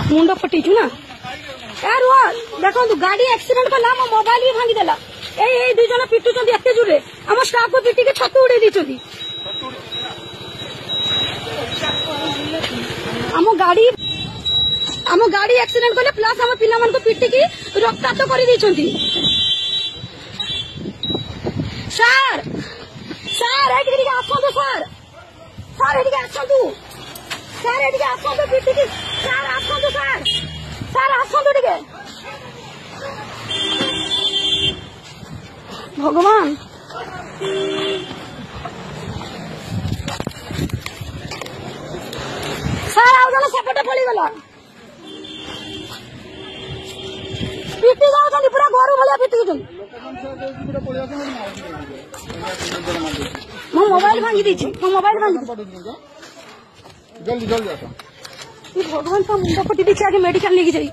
मुंड फटेचु ना यार देखो गाड़ी एक्सीडेंट कला मो मोबाइल भी भांगी देला ए दुई जन पिटुचंदी एते जोरे हम स्टाफ को पिटी के छतु उड़े दिचंदी हम गाड़ी एक्सीडेंट कले प्लस हम पिला मन को पिटी की रक्ताक्त कर दिचंदी सर सर एठी के आसंतु सर एठी के आसंतु सर एठी के आसंतु पिटी की सर आसंतु सर आसंतु टिके भगवान सर आउ जन सेपटे पड़ी गला पिटी जाउछन पूरा गोरु भलिया पिटी छन मो मोबाइल भांगी दी छी मो मोबाइल भांगी जल्दी जल्दी आसा भगवान का मुंडा फटी दी आगे मेडिकल लेके जाई।